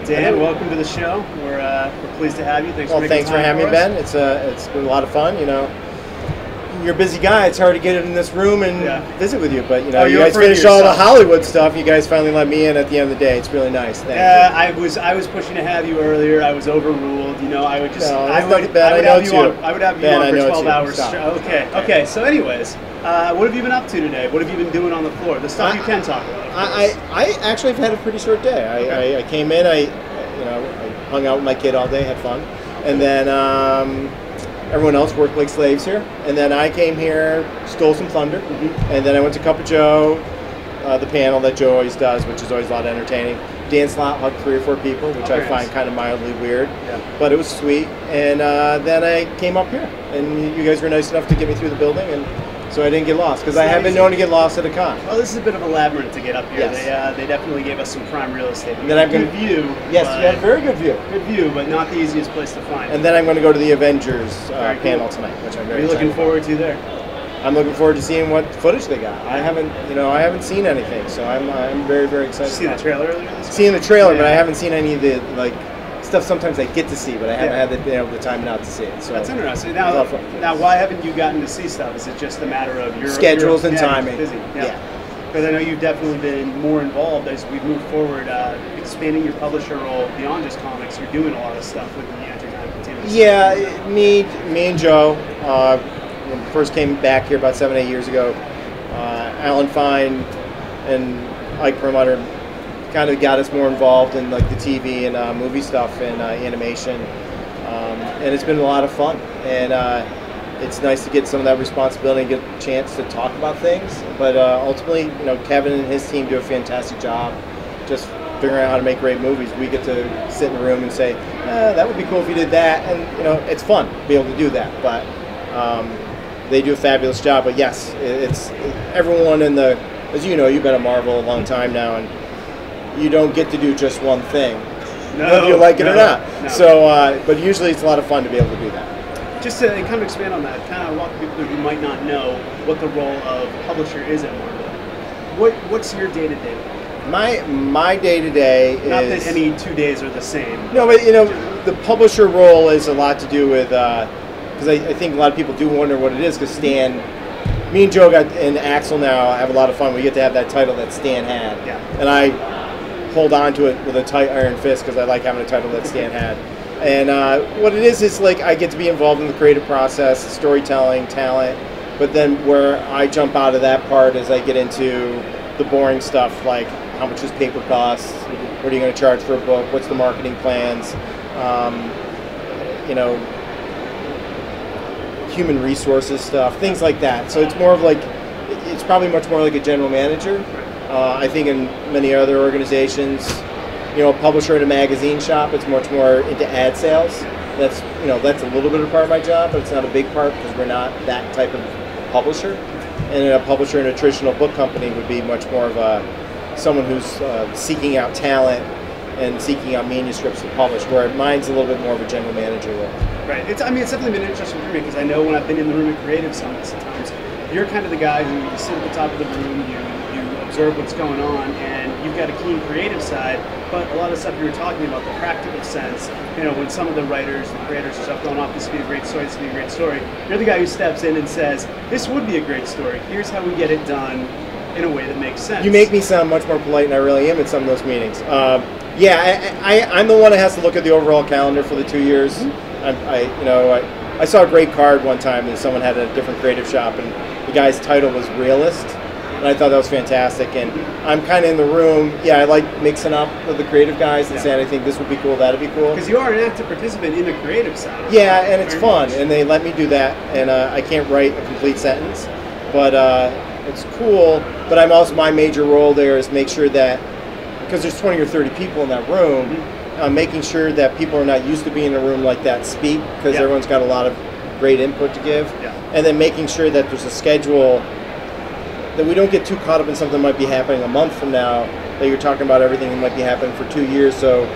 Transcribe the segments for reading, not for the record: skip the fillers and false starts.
Dan, welcome to the show. We're pleased to have you. Thanks for having me, Ben. It's been a lot of fun. You know, you're a busy guy. It's hard to get in this room and visit with you. But you know, you guys finish all the Hollywood stuff. You guys finally let me in at the end of the day. It's really nice. Thank you. I was pushing to have you earlier. I was overruled. You know, I would just I would have you on for 12 hours. Okay. So, anyways, what have you been up to today? What have you been doing on the floor? The stuff you can talk about. I actually have had a pretty short day. I came in. I hung out with my kid all day, had fun, and then everyone else worked like slaves here. And then I came here, stole some thunder, and then I went to Cup of Joe, the panel that Joe always does, which is always a lot of entertaining. Dan Slott hugged 3 or 4 people, which I find kind of mildly weird, but it was sweet. And then I came up here, and you guys were nice enough to get me through the building, and so I didn't get lost, because I have been known to get lost at a con. Well, this is a bit of a labyrinth to get up here. Yes. They definitely gave us some prime real estate. And then I'm good view. Yes, you have a very good view. Good view, but not the easiest place to find. And then I'm going to go to the Avengers panel tonight, which I'm very excited looking forward to there. I'm looking forward to seeing what footage they got. I haven't seen anything, so I'm very, very excited. Did you see the trailer earlier? Seeing the trailer, but I haven't seen any of the stuff. Sometimes I get to see, but I haven't had the time now to see it. So that's interesting. Now, why haven't you gotten to see stuff? Is it just a matter of your schedules and timing? Busy. Because I know you've definitely been more involved as we move forward, expanding your publisher role beyond just comics. You're doing a lot of stuff with the entertainment team. Yeah, me and Joe. When we first came back here about 7-8 years ago, Alan Fine and Ike Perlmutter kind of got us more involved in like the TV and movie stuff and animation, and it's been a lot of fun. And it's nice to get some of that responsibility and get a chance to talk about things. But ultimately, Kevin and his team do a fantastic job just figuring out how to make great movies. We get to sit in the room and say, that would be cool if you did that, and it's fun to be able to do that. But they do a fabulous job. But yes, it's everyone in the, as you know, you've been at Marvel a long time now, and you don't get to do just one thing, whether you like it or not. No. So, but usually it's a lot of fun to be able to do that. Just to kind of expand on that, kind of walk people who might not know what the role of publisher is at Marvel. What's your day-to-day? My day-to-day is... Not that any 2 days are the same. No, but the publisher role is a lot to do with, because I think a lot of people do wonder what it is, because Stan, me and Joe and Axel now have a lot of fun. We get to have that title that Stan had. Yeah. And I hold on to it with a tight iron fist because I like having a title that Stan had. And what it is like I get to be involved in the creative process, storytelling, talent, but then where I jump out of that part is I get into the boring stuff, like how much does paper cost, what are you going to charge for a book, what's the marketing plans, human resources stuff, things like that. So it's more of like, it's probably much more like a general manager. I think in many other organizations, a publisher at a magazine shop, it's much more into ad sales. That's a little bit of part of my job, but it's not a big part because we're not that type of publisher. And a publisher in a traditional book company would be much more of someone who's seeking out talent and seeking out manuscripts to publish, where mine's a little bit more of a general manager role. Right. It's definitely been interesting for me because I know when I've been in the room at creative summits, sometimes you're kind of the guy who you sit at the top of the room, you observe what's going on, and you've got a keen creative side, but a lot of stuff you were talking about, the practical sense, when some of the writers, the creators are stuff going off, this would be a great story, this would be a great story, you're the guy who steps in and says, this would be a great story, here's how we get it done in a way that makes sense. You make me sound much more polite than I really am at some of those meetings. I'm the one that has to look at the overall calendar for the 2 years. I saw a great card one time that someone had at a different creative shop, and the guy's title was Realist. And I thought that was fantastic, and I'm kind of in the room. Yeah, I like mixing up with the creative guys and saying, I think this would be cool, that'd be cool. Because you are an active participant in the creative side. Yeah, and it's fun, and they let me do that, and I can't write a complete sentence, but it's cool. But my major role there is make sure that, because there's 20 or 30 people in that room, making sure that people are not used to being in a room like that speak, because everyone's got a lot of great input to give, and then making sure that there's a schedule, that we don't get too caught up in something that might be happening a month from now, that you're talking about everything that might be happening for 2 years. So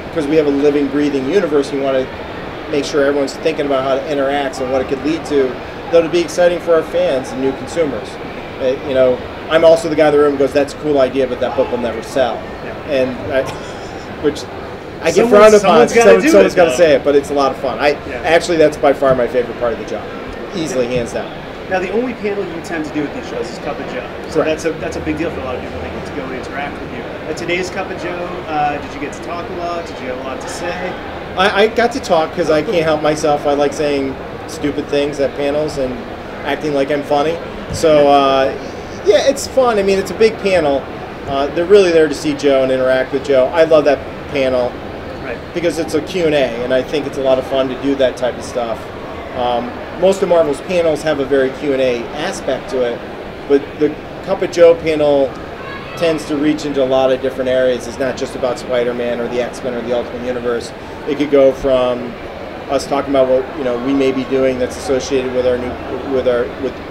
because we have a living, breathing universe, we want to make sure everyone's thinking about how to interact and what it could lead to, that would be exciting for our fans and new consumers. I'm also the guy in the room who goes, that's a cool idea, but that book will never sell. And which I get frowned upon. Someone's got to say it, but it's a lot of fun. Yeah. Actually, that's by far my favorite part of the job. Easily, hands down. Now, the only panel you tend to do at these shows is Cup of Joe. So that's a big deal for a lot of people. They get to go and interact with you. At today's Cup of Joe, did you get to talk a lot? Did you have a lot to say? I got to talk because I can't help myself. I like saying stupid things at panels and acting like I'm funny. So, yeah, it's fun. I mean, it's a big panel. They're really there to see Joe and interact with Joe. I love that panel because it's a Q&A, and I think it's a lot of fun to do that type of stuff. Most of Marvel's panels have a very Q&A aspect to it, but the Cup of Joe panel tends to reach into a lot of different areas. It's not just about Spider-Man or the X-Men or the Ultimate Universe. It could go from us talking about what we may be doing that's associated with our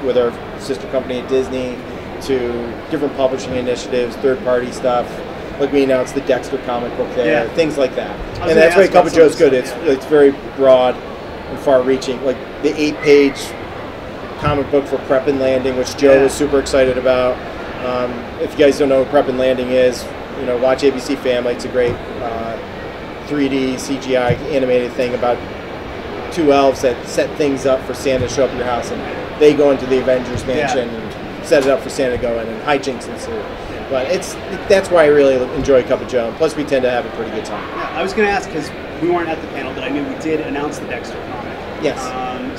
with our sister company at Disney, to different publishing initiatives, third-party stuff. Like we announced the Dexter comic book there, things like that. And that's why Cup of Joe's good. It's very broad and far-reaching. Like the 8-page comic book for Prep and Landing, which Joe was super excited about. If you guys don't know what Prep and Landing is, watch ABC Family. It's a great 3D CGI animated thing about two elves that set things up for Santa to show up at your house, and they go into the Avengers mansion and set it up for Santa to go in, and hijinks ensue. But that's why I really enjoy Cup of Joe. Plus, we tend to have a pretty good time. Yeah, I was going to ask because we weren't at the panel, but I knew we did announce the Dexter comic. Yes.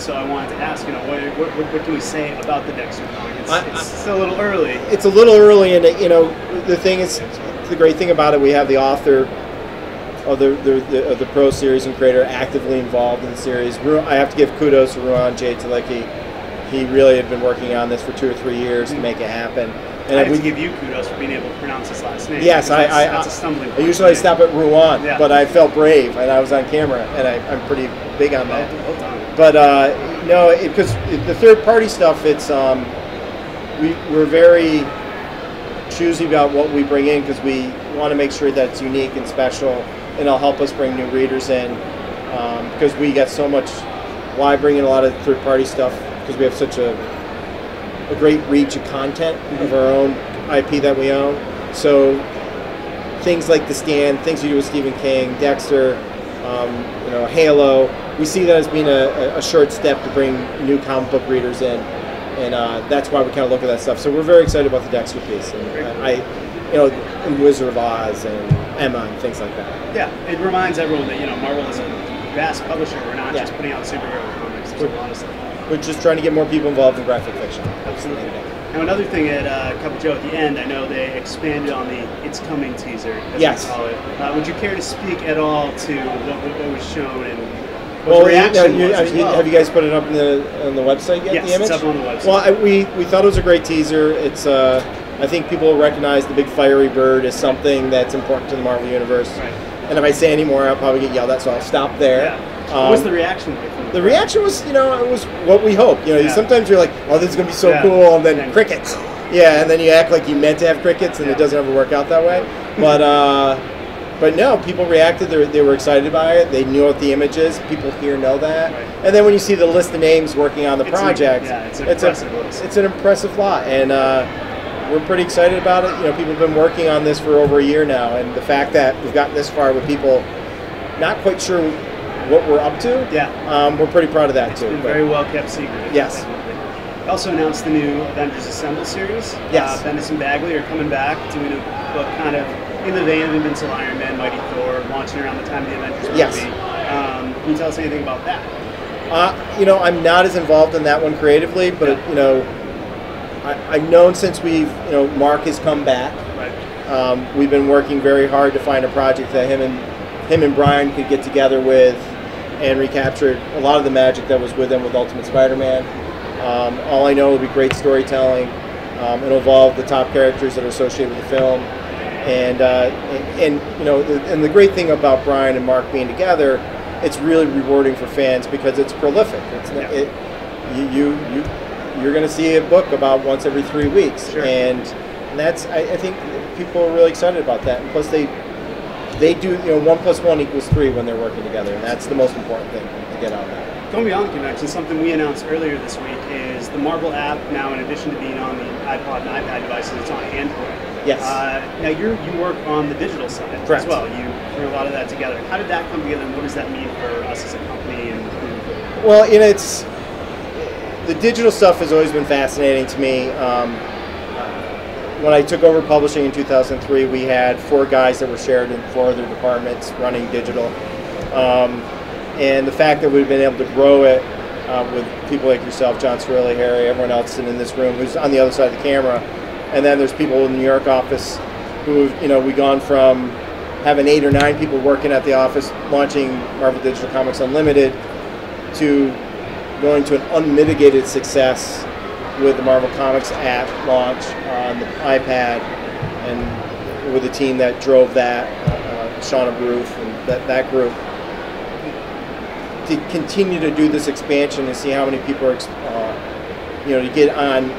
So I wanted to ask, what can we say about the Dexter comic? It's still a little early. It's a little early, and the thing is, the great thing about it, we have the author of the Pro series and creator actively involved in the series. I have to give kudos to Ruan J. Talecki. He really had been working on this for 2 or 3 years to make it happen. And I have to give you kudos for being able to pronounce his last name. Yes, that's a stumbling point. Usually I stop at Ruan, but I felt brave, and I was on camera, and I'm pretty big on that. Well done. But no, because the third-party stuff, it's we're very choosy about what we bring in because we want to make sure that it's unique and special, and it'll help us bring new readers in because we get so much. Why bring in a lot of third-party stuff? Because we have such a great reach of content of our own IP that we own. So things like The Stand, things we do with Stephen King, Dexter, Halo, we see that as being a short step to bring new comic book readers in, and that's why we kind of look at that stuff. So we're very excited about the Dexter piece, and and Wizard of Oz and Emma and things like that. Yeah, it reminds everyone that Marvel is a vast publisher. We're not just putting out superhero comics. There's a lot of stuff. We're just trying to get more people involved in graphic fiction. Absolutely. Now, another thing at Cup of Joe at the end, I know they expanded on the "It's Coming" teaser, as we call it. Would you care to speak at all to what was shown and what the reaction was as well? Have you guys put it up on the website yet? Yes, the image? it's up on the website. Well, we thought it was a great teaser. It's I think people will recognize the big fiery bird as something that's important to the Marvel Universe. Right. And if I say any more, I'll probably get yelled at, so I'll stop there. Yeah. What was the reaction like? The reaction was, it was what we hoped. Sometimes you're like, oh, this is going to be so cool, and then crickets. Yeah, and then you act like you meant to have crickets, and it doesn't ever work out that way. But no, people reacted. They were excited by it. They knew what the image is. People here know that. Right. And then when you see the list of names working on the project, it's an impressive lot. And we're pretty excited about it. People have been working on this for over a year now, and the fact that we've gotten this far with people not quite sure what we're up to, we're pretty proud of that too. It's been very well kept secret. Yes. We also announced the new Avengers Assemble series. Yes. Bendis and Bagley are coming back doing a book kind of in the vein of Invincible Iron Man, Mighty Thor, launching around the time of the Avengers movie. Yes. Can you tell us anything about that? I'm not as involved in that one creatively, but I've known since Mark has come back. Right. We've been working very hard to find a project that him and Brian could get together with and recapture a lot of the magic that was with them with Ultimate Spider-Man. All I know will be great storytelling. It'll involve the top characters that are associated with the film, and the great thing about Brian and Mark being together, it's really rewarding for fans because it's prolific. You're going to see a book about once every 3 weeks, and that's I think people are really excited about that. And plus they do 1 + 1 = 3 when they're working together, and that's the most important thing to get out of that. Going beyond the convention, something we announced earlier this week is the Marvel app now, in addition to being on the iPod and iPad devices, it's on Android. Yes. Now you work on the digital side Correct. as well. You bring a lot of that together. How did that come together, and what does that mean for us as a company? Well, it's the digital stuff has always been fascinating to me. When I took over publishing in 2003, we had 4 guys that were shared in 4 other departments running digital. And the fact that we've been able to grow it with people like yourself, John Cirilli, Harry, everyone else sitting in this room who's on the other side of the camera, and then there's people in the New York office who, we've gone from having 8 or 9 people working at the office launching Marvel Digital Comics Unlimited to going to an unmitigated success with the Marvel Comics app launch on the iPad, and with the team that drove that, Shauna Roof and that group, to continue to do this expansion and see how many people are, to get on,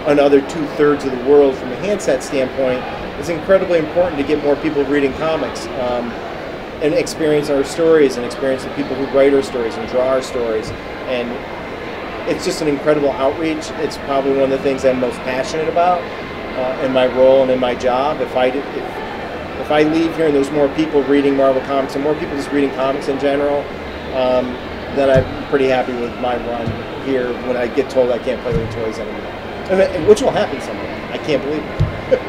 another 2/3 of the world from a handset standpoint. It's incredibly important to get more people reading comics and experience our stories and experience the people who write our stories and draw our stories. And it's just an incredible outreach. It's probably one of the things I'm most passionate about in my role and in my job. If I leave here and there's more people reading Marvel Comics and more people just reading comics in general, then I'm pretty happy with my run here when I get told I can't play with toys anymore. Which will happen someday. I can't believe it.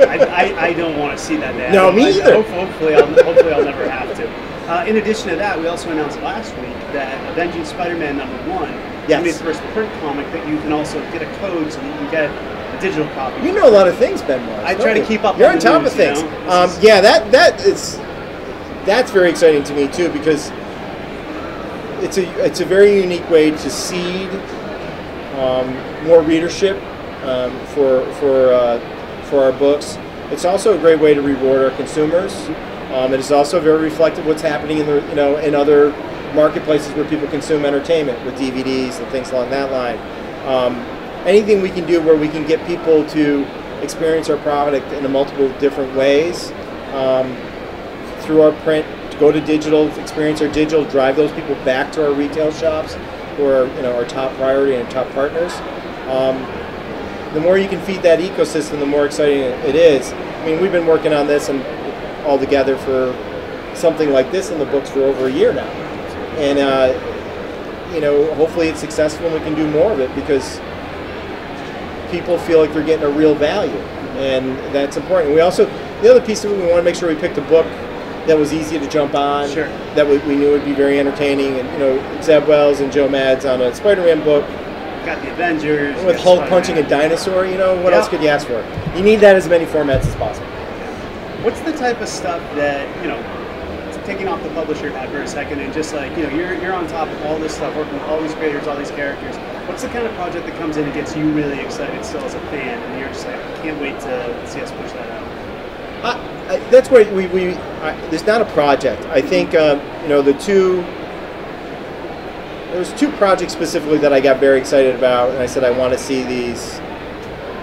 I don't want to see that day. No, me either. Hopefully I'll never have to. In addition to that, we also announced last week that Avenging Spider-Man #1 Yes. made its first print comic that you can also get a code so that you can get a digital copy. You know a lot of things, Ben Morris. I try to keep up. You're on on top news, of things. Yeah, that's very exciting to me too, because it's a very unique way to seed more readership for our books. It's also a great way to reward our consumers. It is also very reflective of what's happening in in other marketplaces where people consume entertainment with DVDs and things along that line. Anything we can do where we can get people to experience our product in multiple different ways, through our print, to go to digital, experience our digital, drive those people back to our retail shops, who are our top priority and top partners. The more you can feed that ecosystem, the more exciting it is. I mean, we've been working on this and all together for something like this in the books for over a year now, and hopefully it's successful and we can do more of it because people feel like they're getting a real value, and that's important. We also, the other piece of it, we want to make sure we picked a book that was easy to jump on, sure, that we knew would be very entertaining, and Zeb Wells and Joe Mads on a Spider-Man book. Got the Avengers with Hulk punching a dinosaur. What else could you ask for? You need that as many formats as possible. What's the type of stuff that, taking off the publisher hat for a second and just like, you're on top of all this stuff, working with all these creators, all these characters. What's the kind of project that comes in and gets you really excited still as a fan, and you're just like, I can't wait to see us push that out? That's where there's not a project. I think, there was 2 projects specifically that I got very excited about, and I said I want to see these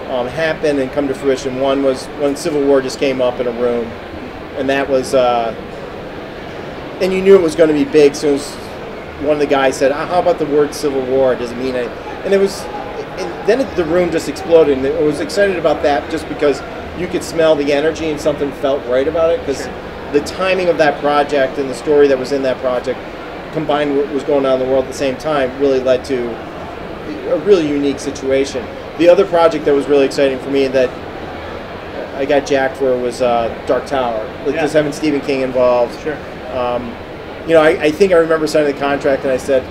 happen and come to fruition. One was when Civil War just came up in a room, and that was, and you knew it was going to be big as soon as one of the guys said, how about the word Civil War? Does it mean it? And then the room just exploded, and I was excited about that just because you could smell the energy and something felt right about it, because the timing of that project and the story that was in that project combined with what was going on in the world at the same time really led to a really unique situation. The other project that was really exciting for me that I got jacked for was Dark Tower. Just having Stephen King involved. Sure. I think I remember signing the contract, and I said,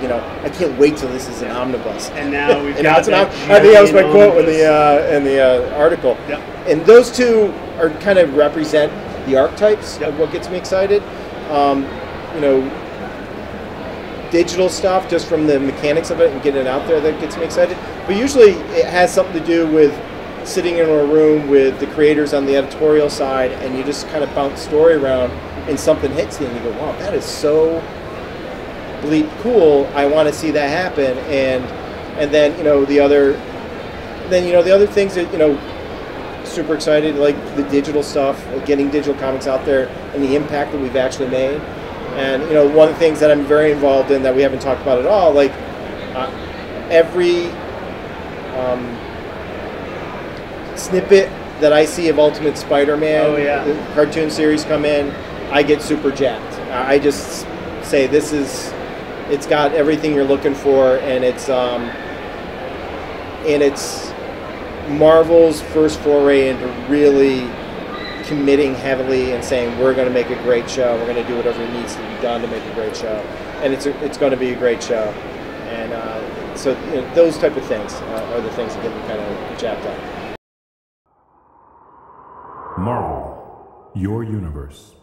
I can't wait till this is an omnibus. And now we've got that. I think that was my quote in the article. Yep. And those 2 are kind of represent the archetypes of what gets me excited. Digital stuff, just from the mechanics of it and getting it out there, that gets me excited. But usually it has something to do with sitting in a room with the creators on the editorial side, and you just kind of bounce story around, and something hits you, and you go, "Wow, that is so bleep cool! I want to see that happen." And then the other things that super excited, like the digital stuff, getting digital comics out there, and the impact that we've actually made. And one of the things that I'm very involved in that we haven't talked about at all, like snippet that I see of Ultimate Spider-Man, Oh, yeah. the cartoon series come in, I get super jacked. I just say it's got everything you're looking for, and it's Marvel's first foray into really committing heavily and saying we're going to make a great show. We're going to do whatever needs to be done to make a great show, and it's going to be a great show. And so those type of things are the things that get me kind of jacked up. Marvel, your universe.